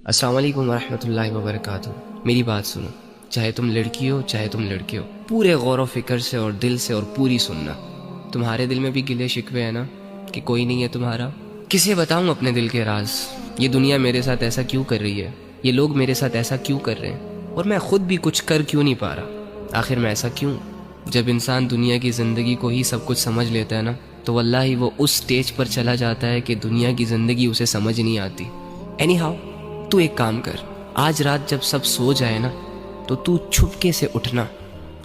السلام علیکم ورحمۃ اللہ وبرکاتہ۔ میری بات سنو، چاہے تم لڑکی ہو چاہے تم لڑکے ہو، پورے غور و فکر سے اور دل سے اور پوری سننا۔ تمہارے دل میں بھی گلے شکوے ہیں نا کہ کوئی نہیں ہے تمہارا؟ کسے بتاؤں اپنے دل کے راز؟ یہ دنیا میرے ساتھ ایسا کیوں کر رہی ہے؟ یہ لوگ میرے ساتھ ایسا کیوں کر رہے ہیں؟ اور میں خود بھی کچھ کر کیوں نہیں پا رہا؟ آخر میں ایسا کیوں؟ جب انسان دنیا کی زندگی کو ہی سب کچھ سمجھ لیتا ہے نا، تو واللہ ہی وہ اس سٹیج پر چلا جاتا ہے کہ دنیا کی زندگی اسے سمجھ نہیں آتی۔ اینی ہاؤ، تو ایک کام کر، آج رات جب سب سو جائے نا، تو چھپکے سے اٹھنا،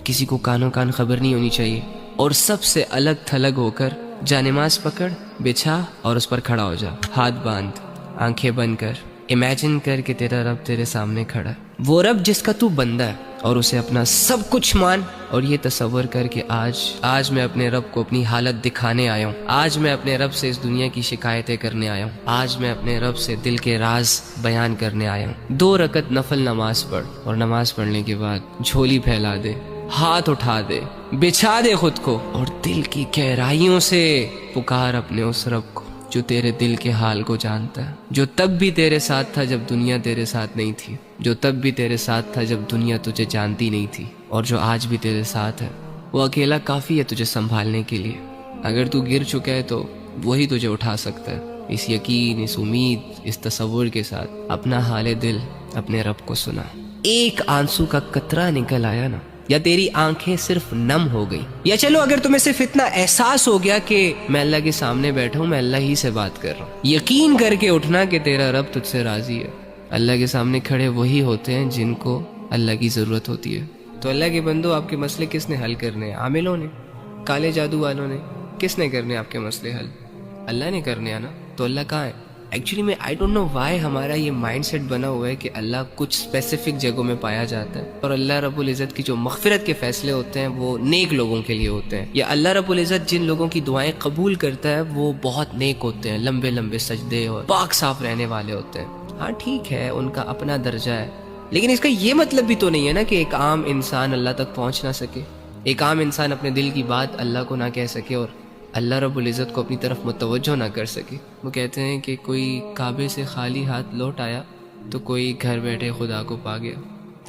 کسی کو کانوں کان خبر نہیں ہونی چاہیے، اور سب سے الگ تھلگ ہو کر جانماز پکڑ، بچھا اور اس پر کھڑا ہو جا، ہاتھ باندھ، آنکھیں بند کر، امیجن کر کہ تیرا رب تیرے سامنے کھڑا ہے، وہ رب جس کا تو بندہ ہے، اور اسے اپنا سب کچھ مان، اور یہ تصور کر کہ آج میں اپنے رب کو اپنی حالت دکھانے آیا ہوں، آج میں اپنے رب سے اس دنیا کی شکایتیں کرنے آیا ہوں، آج میں اپنے رب سے دل کے راز بیان کرنے آیا ہوں۔ 2 رکعت نفل نماز پڑھ، اور نماز پڑھنے کے بعد جھولی پھیلا دے، ہاتھ اٹھا دے، بچھا دے خود کو، اور دل کی گہرائیوں سے پکار اپنے اس رب کو جو تیرے دل کے حال کو جانتا ہے، جو تب بھی تیرے ساتھ تھا جب دنیا تیرے ساتھ نہیں تھی، جو تب بھی تیرے ساتھ تھا جب دنیا تجھے جانتی نہیں تھی، اور جو آج بھی تیرے ساتھ ہے۔ وہ اکیلا کافی ہے تجھے سنبھالنے کے لیے۔ اگر تو گر چکا ہے تو وہی تجھے اٹھا سکتا ہے۔ اس یقین، اس امید، اس تصور کے ساتھ اپنا حال دل اپنے رب کو سنا۔ ایک آنسو کا قطرہ نکل آیا نا، یا تیری آنکھیں صرف نم ہو گئی، یا چلو اگر تمہیں صرف اتنا احساس ہو گیا کہ میں اللہ کے سامنے بیٹھا ہوں، میں اللہ ہی سے بات کر رہا ہوں، یقین کر کے اٹھنا کہ تیرا رب تجھ سے راضی ہے۔ اللہ کے سامنے کھڑے وہی ہوتے ہیں جن کو اللہ کی ضرورت ہوتی ہے۔ تو اللہ کے بندو، آپ کے مسئلے کس نے حل کرنے ہیں؟ عاملوں نے؟ کالے جادو والوں نے؟ کس نے کرنے آپ کے مسئلے حل؟ اللہ نے کرنے ہیں نا۔ تو اللہ کہاں ہے؟ ایکچولی میں آئی ڈونٹ نو وائی ہمارا یہ مائنڈ سیٹ بنا ہوا ہے کہ اللہ کچھ اسپیسیفک جگہوں میں پایا جاتا ہے، اور اللہ رب العزت کی جو مغفرت کے فیصلے ہوتے ہیں وہ نیک لوگوں کے لیے ہوتے ہیں، یا اللہ رب العزت جن لوگوں کی دعائیں قبول کرتا ہے وہ بہت نیک ہوتے ہیں، لمبے لمبے سجدے اور پاک صاف رہنے والے ہوتے ہیں۔ ہاں ٹھیک ہے، ان کا اپنا درجہ ہے، لیکن اس کا یہ مطلب بھی تو نہیں ہے نا کہ ایک عام انسان اللہ تک پہنچ نہ سکے، ایک عام انسان اپنے دل کی بات اللہ کو نہ کہہ سکے، اور اللہ رب العزت کو اپنی طرف متوجہ نہ کر سکے۔ وہ کہتے ہیں کہ کوئی کعبے سے خالی ہاتھ لوٹ آیا تو کوئی گھر بیٹھے خدا کو پا گیا۔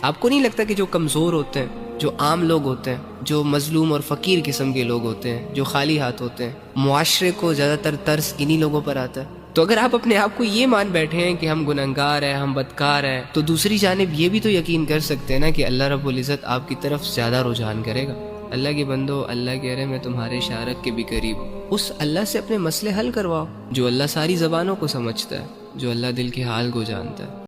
آپ کو نہیں لگتا کہ جو کمزور ہوتے ہیں، جو عام لوگ ہوتے ہیں، جو مظلوم اور فقیر قسم کے لوگ ہوتے ہیں، جو خالی ہاتھ ہوتے ہیں، معاشرے کو زیادہ تر ترس انہی لوگوں پر آتا ہے؟ تو اگر آپ اپنے آپ کو یہ مان بیٹھے ہیں کہ ہم گنہگار ہیں، ہم بدکار ہیں، تو دوسری جانب یہ بھی تو یقین کر سکتے ہیں نا کہ اللہ رب العزت آپ کی طرف زیادہ رجحان کرے گا۔ اللہ کے بندو، اللہ کہہ رہے میں تمہارے شارک کے بھی قریب ہوں۔ اس اللہ سے اپنے مسئلے حل کرواؤ جو اللہ ساری زبانوں کو سمجھتا ہے، جو اللہ دل کے حال کو جانتا ہے۔